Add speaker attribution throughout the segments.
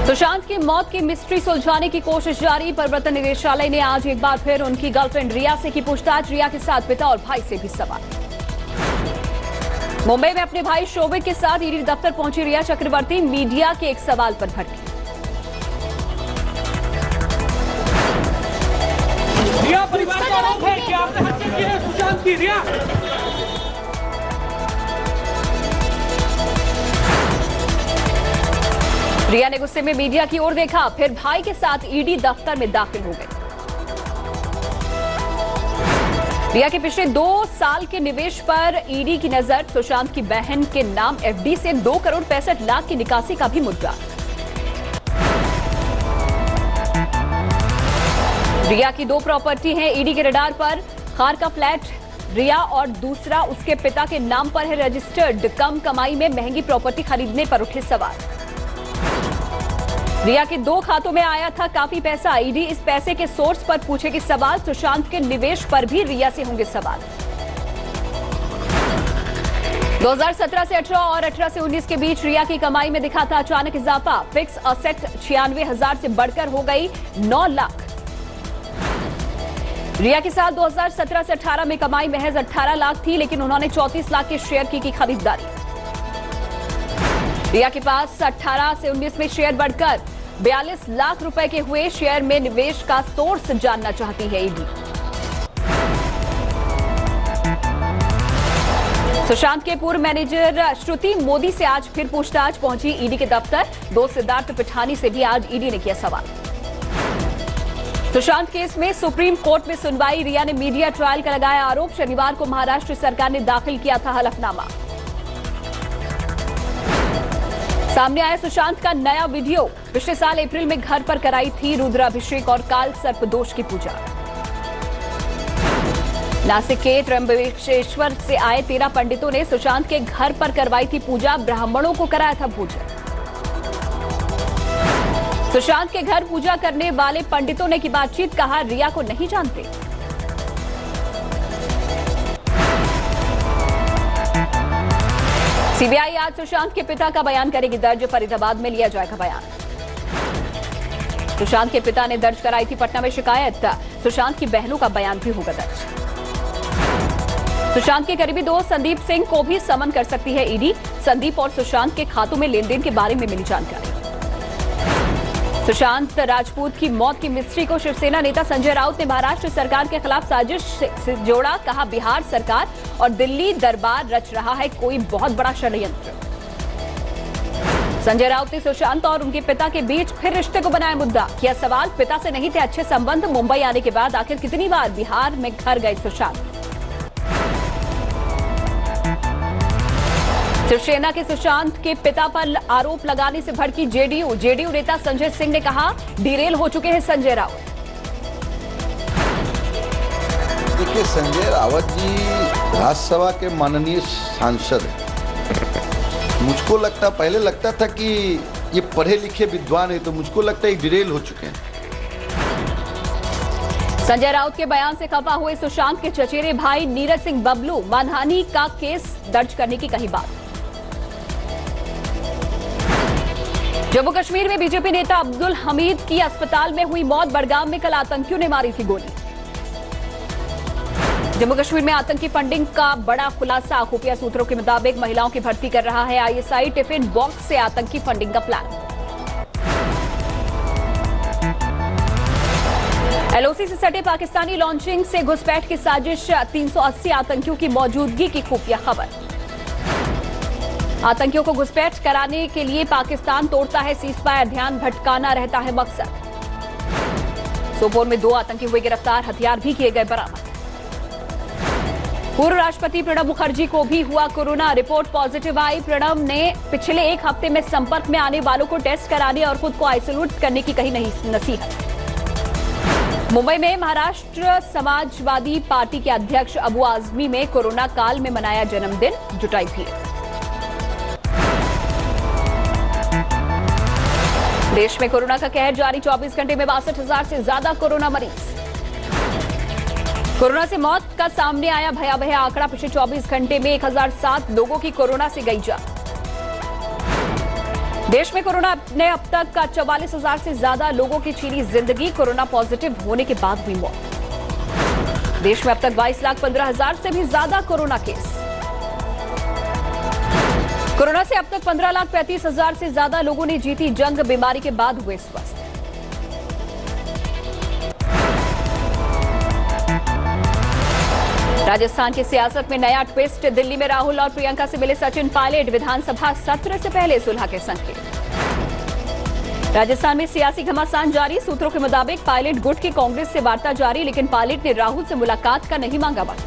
Speaker 1: सुशांत की मौत की मिस्ट्री सुलझाने की कोशिश जारी। प्रवर्तन निदेशालय ने आज एक बार फिर उनकी गर्लफ्रेंड रिया से की पूछताछ। रिया के साथ पिता और भाई से भी सवाल। मुंबई में अपने भाई शोभिक के साथ ईडी दफ्तर पहुंची रिया चक्रवर्ती। मीडिया के एक सवाल पर भड़की।
Speaker 2: रिया परिवार का आरोप है कि आपने हत्या की है सुशांत की।
Speaker 1: रिया ने गुस्से में मीडिया की ओर देखा, फिर भाई के साथ ईडी दफ्तर में दाखिल हो गए। रिया के पिछले 2 साल के निवेश पर ईडी की नजर। सुशांत की बहन के नाम एफडी से 2 करोड़ 65 लाख की निकासी का भी मुद्दा। रिया की 2 प्रॉपर्टी हैं ईडी के रडार पर। खार का फ्लैट रिया और दूसरा उसके पिता के नाम पर है रजिस्टर्ड। कम कमाई में महंगी प्रॉपर्टी खरीदने पर उठे सवाल। रिया के 2 खातों में आया था काफी पैसा। ईडी इस पैसे के सोर्स पर पूछेगी सवाल। सुशांत के निवेश पर भी रिया से होंगे सवाल। 2017 से 18 और 18 से 19 के बीच रिया की कमाई में दिखा था अचानक इजाफा। फिक्स असेट 96,000 से बढ़कर हो गई 9 लाख। रिया के साथ 2017 से 18 में कमाई महज 18 लाख थी, लेकिन उन्होंने 34 लाख के शेयर की खरीदारी। रिया के पास 18 से 19 में शेयर बढ़कर 42 लाख रुपए के हुए। शेयर में निवेश का सोर्स जानना चाहती है ईडी। सुशांत के पूर्व मैनेजर श्रुति मोदी से आज फिर पूछताछ पहुंची ईडी के दफ्तर। 2 सिद्धार्थ पिठानी से भी आज ईडी ने किया सवाल। सुशांत केस में सुप्रीम कोर्ट में सुनवाई। रिया ने मीडिया ट्रायल का लगाया आरोप। शनिवार को महाराष्ट्र सरकार ने दाखिल किया था हलफनामा। सामने आया सुशांत का नया वीडियो। पिछले साल अप्रैल में घर पर कराई थी रुद्राभिषेक और काल सर्प दोष की पूजा। नासिक के त्र्यंबकेश्वर से आए 13 पंडितों ने सुशांत के घर पर करवाई थी पूजा। ब्राह्मणों को कराया था पूजन। सुशांत के घर पूजा करने वाले पंडितों ने की बातचीत। कहा रिया को नहीं जानते। सीबीआई आज सुशांत के पिता का बयान करेगी दर्ज। फरीदाबाद में लिया जाएगा बयान। सुशांत के पिता ने दर्ज कराई थी पटना में शिकायत। सुशांत की बहनों का बयान भी होगा दर्ज। सुशांत के करीबी दोस्त संदीप सिंह को भी समन कर सकती है ईडी। संदीप और सुशांत के खातों में लेन देन के बारे में मिली जानकारी। सुशांत राजपूत की मौत की मिस्ट्री को शिवसेना नेता संजय राउत ने महाराष्ट्र सरकार के खिलाफ साजिश से जोड़ा। कहा बिहार सरकार और दिल्ली दरबार रच रहा है कोई बहुत बड़ा षड्यंत्र। संजय राउत ने सुशांत और उनके पिता के बीच फिर रिश्ते को बनाया मुद्दा। किया सवाल, पिता से नहीं थे अच्छे संबंध। मुंबई आने के बाद आखिर कितनी बार बिहार में घर गए सुशांत। शिवसेना के सुशांत के पिता पर आरोप लगाने से भड़की जेडीयू नेता संजय सिंह ने कहा डिरेल हो चुके हैं संजय राउत।
Speaker 3: देखिए, संजय राउत जी राज्यसभा के माननीय सांसद हैं। मुझको पहले लगता था कि ये पढ़े लिखे विद्वान है, तो मुझको लगता है डिरेल हो चुके हैं।
Speaker 1: संजय राउत के बयान से खफा हुए सुशांत के चचेरे भाई नीरज सिंह बबलू। मानहानि का केस दर्ज करने की कही बात। जम्मू कश्मीर में बीजेपी नेता अब्दुल हमीद की अस्पताल में हुई मौत। बड़गाम में कल आतंकियों ने मारी थी गोली। जम्मू कश्मीर में आतंकी फंडिंग का बड़ा खुलासा। खुफिया सूत्रों के मुताबिक महिलाओं की भर्ती कर रहा है आईएसआई। टिफिन बॉक्स से आतंकी फंडिंग का प्लान। एलओसी से सटे पाकिस्तानी लॉन्चिंग से घुसपैठ की साजिश। 380 आतंकियों की मौजूदगी की खुफिया खबर। आतंकियों को घुसपैठ कराने के लिए पाकिस्तान तोड़ता है सीजफायर। ध्यान भटकाना रहता है मकसद। सोपोर में 2 आतंकी हुए गिरफ्तार। हथियार भी किए गए बरामद। पूर्व राष्ट्रपति प्रणब मुखर्जी को भी हुआ कोरोना। रिपोर्ट पॉजिटिव आई। प्रणब ने पिछले 1 हफ्ते में संपर्क में आने वालों को टेस्ट कराने और खुद को आइसोलेट करने की कही नसीहत। मुंबई में महाराष्ट्र समाजवादी पार्टी के अध्यक्ष अबू आजमी में कोरोना काल में मनाया जन्मदिन। जुटाई भीड़। देश में कोरोना का कहर जारी। 24 घंटे में 62,000 से ज्यादा कोरोना मरीज। कोरोना से मौत का सामने आया भयावह आंकड़ा। पिछले 24 घंटे में 1007 लोगों की कोरोना से गई जान। देश में कोरोना ने अब तक 44,000 से ज्यादा लोगों की छीनी जिंदगी। कोरोना पॉजिटिव होने के बाद हुई मौत। देश में अब तक 22,15,000 से भी ज्यादा कोरोना केस। कोरोना से अब तक 15,35,000 से ज्यादा लोगों ने जीती जंग। बीमारी के बाद हुए स्वस्थ। राजस्थान की सियासत में नया ट्विस्ट। दिल्ली में राहुल और प्रियंका से मिले सचिन पायलट। विधानसभा सत्र से पहले सुलह के संकेत। राजस्थान में सियासी घमासान जारी। सूत्रों के मुताबिक पायलट गुट की कांग्रेस से वार्ता जारी, लेकिन पायलट ने राहुल से मुलाकात का नहीं मांगा वक्त।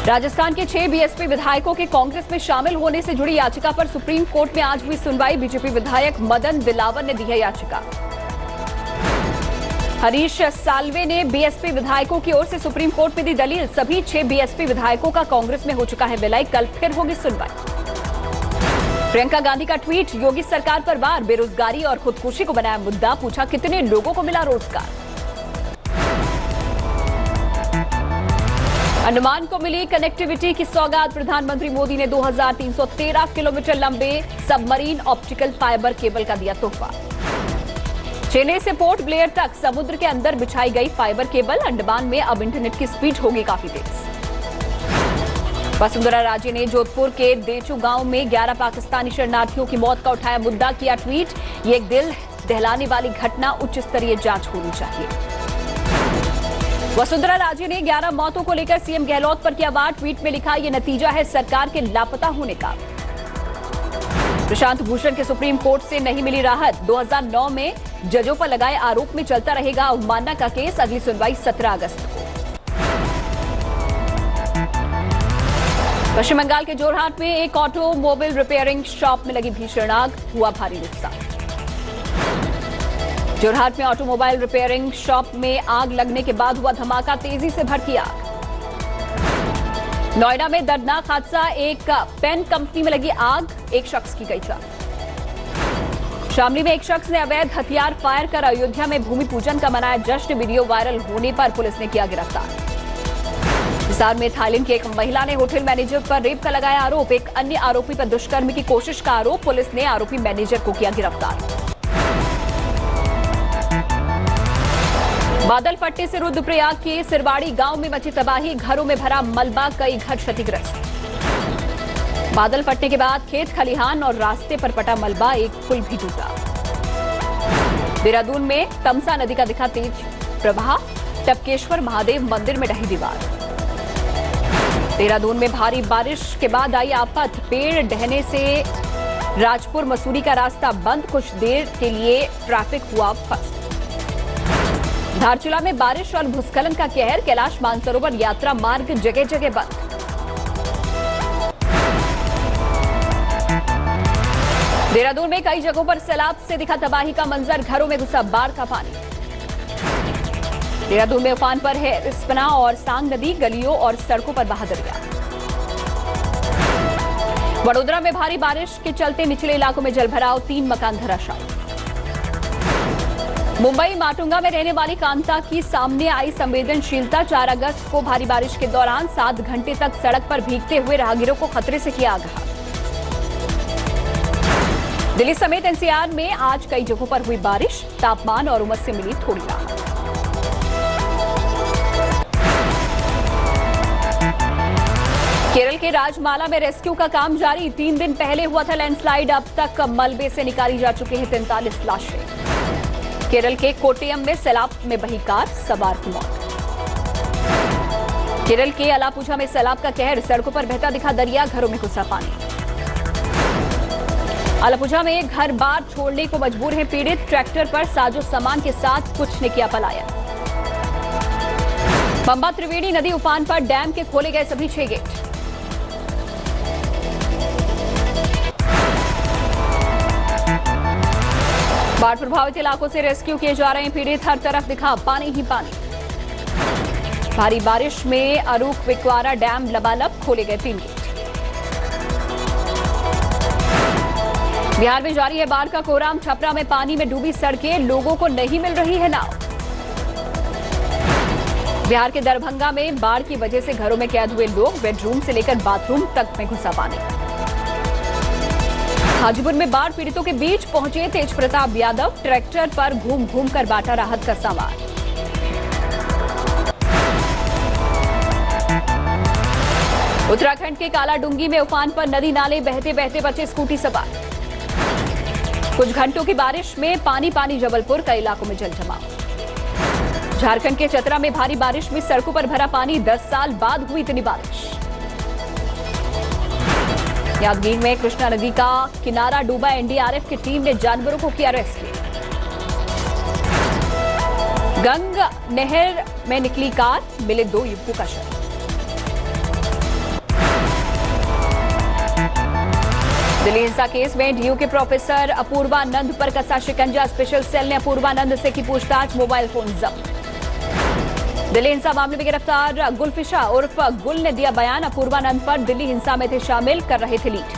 Speaker 1: राजस्थान के 6 बीएसपी विधायकों के कांग्रेस में शामिल होने से जुड़ी याचिका पर सुप्रीम कोर्ट में आज हुई सुनवाई। बीजेपी विधायक मदन दिलावर ने दी है याचिका। हरीश साल्वे ने बीएसपी विधायकों की ओर से सुप्रीम कोर्ट में दी दलील। सभी 6 बीएसपी विधायकों का कांग्रेस में हो चुका है विलय। कल फिर होगी सुनवाई। प्रियंका गांधी का ट्वीट। योगी सरकार पर वार। बेरोजगारी और खुदकुशी को बनाया मुद्दा। पूछा कितने लोगों को मिला रोजगार। अंडमान को मिली कनेक्टिविटी की सौगात। प्रधानमंत्री मोदी ने 2313 किलोमीटर लंबे सबमरीन ऑप्टिकल फाइबर केबल का दिया तोहफा। चेन्नई से पोर्ट ब्लेयर तक समुद्र के अंदर बिछाई गई फाइबर केबल। अंडमान में अब इंटरनेट की स्पीड होगी काफी तेज। वसुंधरा राजे ने जोधपुर के देचू गांव में 11 पाकिस्तानी शरणार्थियों की मौत का उठाया मुद्दा। किया ट्वीट। ये एक दिल दहलाने वाली घटना। उच्च स्तरीय जांच होनी चाहिए। वसुंधरा राजे ने 11 मौतों को लेकर सीएम गहलोत पर किया वार। ट्वीट में लिखा, यह नतीजा है सरकार के लापता होने का। प्रशांत भूषण के सुप्रीम कोर्ट से नहीं मिली राहत। 2009 में जजों पर लगाए आरोप में चलता रहेगा अवमानना का केस। अगली सुनवाई 17 अगस्त को। पश्चिम बंगाल के जोरहाट में एक ऑटोमोबाइल रिपेयरिंग शॉप में लगी भीषण आग। हुआ भारी नुकसान। जोरहाट में ऑटोमोबाइल रिपेयरिंग शॉप में आग लगने के बाद हुआ धमाका। तेजी से भड़की आग। नोएडा में दर्दनाक हादसा। एक पेन कंपनी में लगी आग। एक शख्स की गई जान। शामली में एक शख्स ने अवैध हथियार फायर कर अयोध्या में भूमि पूजन का मनाया जश्न। वीडियो वायरल होने पर पुलिस ने किया गिरफ्तार। हिसार में थाईलैंड की एक महिला ने होटल मैनेजर पर रेप का लगाया आरोप। एक अन्य आरोपी पर दुष्कर्म की कोशिश का आरोप। पुलिस ने आरोपी मैनेजर को किया गिरफ्तार। बादल फटने से रुद्रप्रयाग के सिरवाड़ी गांव में मची तबाही। घरों में भरा मलबा। कई घर क्षतिग्रस्त। बादल फटने के बाद खेत खलिहान और रास्ते पर पटा मलबा। एक पुल भी टूटा। देहरादून में तमसा नदी का दिखा तेज प्रवाह। टपकेश्वर महादेव मंदिर में ढही दीवार। देहरादून में भारी बारिश के बाद आई आफत। पेड़ ढहने से राजपुर मसूरी का रास्ता बंद। कुछ देर के लिए ट्रैफिक हुआ फंस। धारचूला में बारिश और भूस्खलन का कहर। कैलाश मानसरोवर यात्रा मार्ग जगह जगह बंद। देहरादून में कई जगहों पर सैलाब से दिखा तबाही का मंजर। घरों में घुसा बाढ़ का पानी। देहरादून में उफान पर है रिस्पना और सांग नदी। गलियों और सड़कों पर बहा दरिया। वडोदरा में भारी बारिश के चलते निचले इलाकों में जलभराव। 3 मकान धराशायी। मुंबई माटुंगा में रहने वाली कांता की सामने आई संवेदनशीलता। 4 अगस्त को भारी बारिश के दौरान 7 घंटे तक सड़क पर भीगते हुए राहगीरों को खतरे से किया आगाह। दिल्ली समेत एनसीआर में आज कई जगहों पर हुई बारिश। तापमान और उमस से मिली थोड़ी राहत। केरल के राजमाला में रेस्क्यू का काम जारी। 3 दिन पहले हुआ था लैंडस्लाइड। अब तक मलबे से निकाली जा चुकी हैं 43 लाशें। केरल के कोट्टयम में सैलाब में बही कार। सवार की मौत। केरल के अलापुझा में सैलाब का कहर। सड़कों पर बहता दिखा दरिया। घरों में घुसा पानी। अलापुझा में घर बार छोड़ने को मजबूर हैं पीड़ित। ट्रैक्टर पर साजो सामान के साथ कुछ ने किया पलायन। पंबा त्रिवेणी नदी उफान पर। डैम के खोले गए सभी 6 गेट। बाढ़ प्रभावित इलाकों से रेस्क्यू किए जा रहे हैं पीड़ित। हर तरफ दिखा पानी ही पानी। भारी बारिश में अरूक विक्वारा डैम लबालब। खोले गए 3 गेट। बिहार में जारी है बाढ़ का कोहराम। छपरा में पानी में डूबी सड़कें। लोगों को नहीं मिल रही है नाव। बिहार के दरभंगा में बाढ़ की वजह से घरों में कैद हुए लोग। बेडरूम से लेकर बाथरूम तक में घुसा पानी। हाजीपुर में बाढ़ पीड़ितों के बीच पहुंचे तेज प्रताप यादव, ट्रैक्टर पर घूम घूम कर बांटा राहत का सामान। उत्तराखंड के कालाडूंगी में उफान पर नदी नाले बहते बहते बचे स्कूटी सवार। कुछ घंटों की बारिश में पानी पानी जबलपुर, कई इलाकों में जल जमाव। झारखंड के चतरा में भारी बारिश में सड़कों पर भरा पानी, 10 साल बाद हुई इतनी बारिश। यादगीर में कृष्णा नदी का किनारा डूबा, एनडीआरएफ की टीम ने जानवरों को किया रेस्क्यू। गंग नहर में निकली कार, मिले 2 युवकों का शव। दिल्ली हिंसा केस में डीयू के प्रोफेसर अपूर्वानंद पर कसा शिकंजा, स्पेशल सेल ने अपूर्वानंद से की पूछताछ, मोबाइल फोन जब्त। दिल्ली हिंसा मामले में गिरफ्तार गुलफिशा उर्फ गुल ने दिया बयान, अपूर्वानंद पर दिल्ली हिंसा में थे शामिल, कर रहे थे लीड।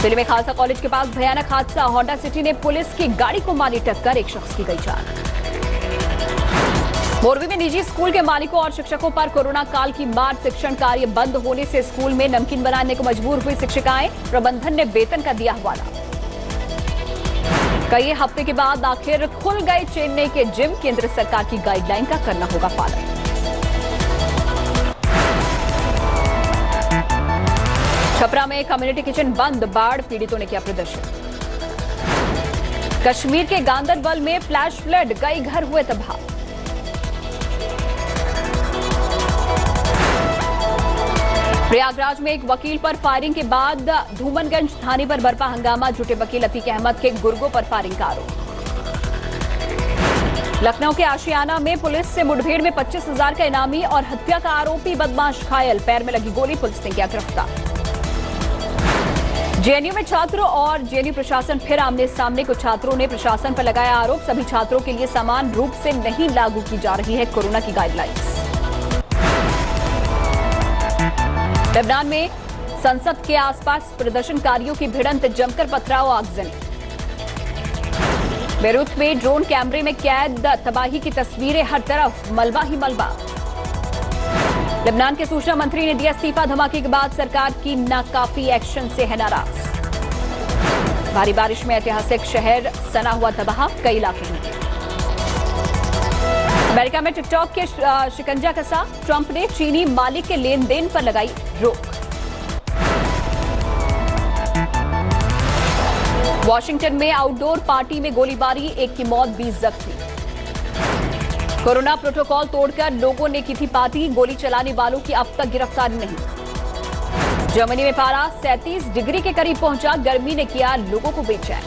Speaker 1: दिल्ली में खालसा कॉलेज के पास भयानक हादसा, होंडा सिटी ने पुलिस की गाड़ी को मारी टक्कर, एक शख्स की गई जान। मोरबी में निजी स्कूल के मालिकों और शिक्षकों पर कोरोना काल की मार, शिक्षण कार्य बंद होने से स्कूल में नमकीन बनाने को मजबूर हुई शिक्षिकाएं, प्रबंधन ने वेतन का दिया हवाला। कई हफ्ते के बाद आखिर खुल गए चेन्नई के जिम, केंद्र सरकार की गाइडलाइन का करना होगा पालन। छपरा में कम्युनिटी किचन बंद, बाढ़ पीड़ितों ने किया प्रदर्शन। कश्मीर के गांदरबल में फ्लैश फ्लड, कई घर हुए तबाह। प्रयागराज में एक वकील पर फायरिंग के बाद धूमनगंज थाने पर बरपा हंगामा, जुटे वकील अतीक अहमद के गुर्गों पर फायरिंग का आरोप। लखनऊ के आशियाना में पुलिस से मुठभेड़ में 25,000 का इनामी और हत्या का आरोपी बदमाश घायल, पैर में लगी गोली, पुलिस ने किया गिरफ्तार। जेएनयू में छात्रों और जेएनयू प्रशासन फिर आमने सामने, कुछ छात्रों ने प्रशासन पर लगाया आरोप, सभी छात्रों के लिए समान रूप से नहीं लागू की जा रही है कोरोना की गाइडलाइंस। लेबनान में संसद के आसपास प्रदर्शनकारियों की भिड़ंत, जमकर पथराव, आगजनी। बेरूत में ड्रोन कैमरे में कैद तबाही की तस्वीरें, हर तरफ मलबा ही मलबा। लेबनान के सूचना मंत्री ने दिया इस्तीफा, धमाके के बाद सरकार की नाकाफी एक्शन से है नाराज। भारी बारिश में ऐतिहासिक शहर सना हुआ तबाह, कई इलाके में। अमेरिका में टिकटॉक के शिकंजा कसा, ट्रंप ने चीनी मालिक के लेन देन पर लगाई रोक। वॉशिंगटन में आउटडोर पार्टी में गोलीबारी, एक की मौत, 20 जख्मी। कोरोना प्रोटोकॉल तोड़कर लोगों ने की थी पार्टी, गोली चलाने वालों की अब तक गिरफ्तारी नहीं। जर्मनी में पारा 37 डिग्री के करीब पहुंचा, गर्मी ने किया लोगों को बेचैन।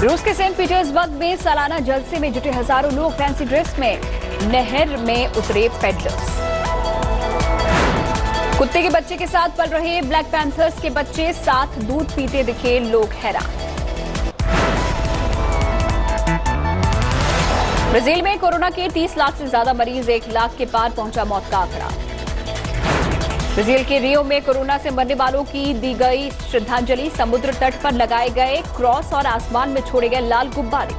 Speaker 1: रूस के सेंट पीटर्सबर्ग में सालाना जलसे में जुटे हजारों लोग, फैंसी ड्रेस में नहर में उतरे पेडलर्स। कुत्ते के बच्चे के साथ पल रहे ब्लैक पैंथर्स के बच्चे, साथ दूध पीते दिखे लोग हैरान। ब्राजील में कोरोना के 30 लाख से ज्यादा मरीज, 1 लाख के पार पहुंचा मौत का आंकड़ा। ब्राजील के रियो में कोरोना से मरने वालों की दी गई श्रद्धांजलि, समुद्र तट पर लगाए गए क्रॉस और आसमान में छोड़े गए लाल गुब्बारे।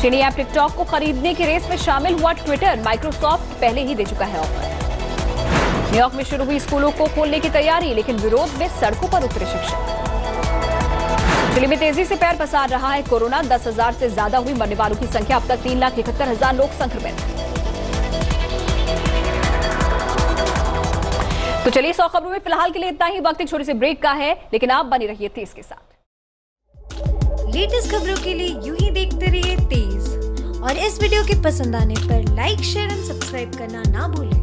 Speaker 1: चीनी ऐप टिकटॉक को खरीदने की रेस में शामिल हुआ ट्विटर, माइक्रोसॉफ्ट पहले ही दे चुका है ऑफर। न्यूयॉर्क में शुरू हुई स्कूलों को खोलने की तैयारी, लेकिन विरोध में सड़कों पर उतरे शिक्षक। चिली में तेजी से पैर पसार रहा है कोरोना, 10,000 से ज्यादा हुई मरने वालों की संख्या, अब तक 3,71,000 लोग संक्रमित। तो चलिए 100 खबरों में फिलहाल के लिए इतना ही, वक्त एक छोटे से ब्रेक का है, लेकिन आप बने रहिए तेज के साथ।
Speaker 4: लेटेस्ट खबरों के लिए यूं ही देखते रहिए तेज, और इस वीडियो के पसंद आने पर लाइक, शेयर एंड सब्सक्राइब करना ना भूलें।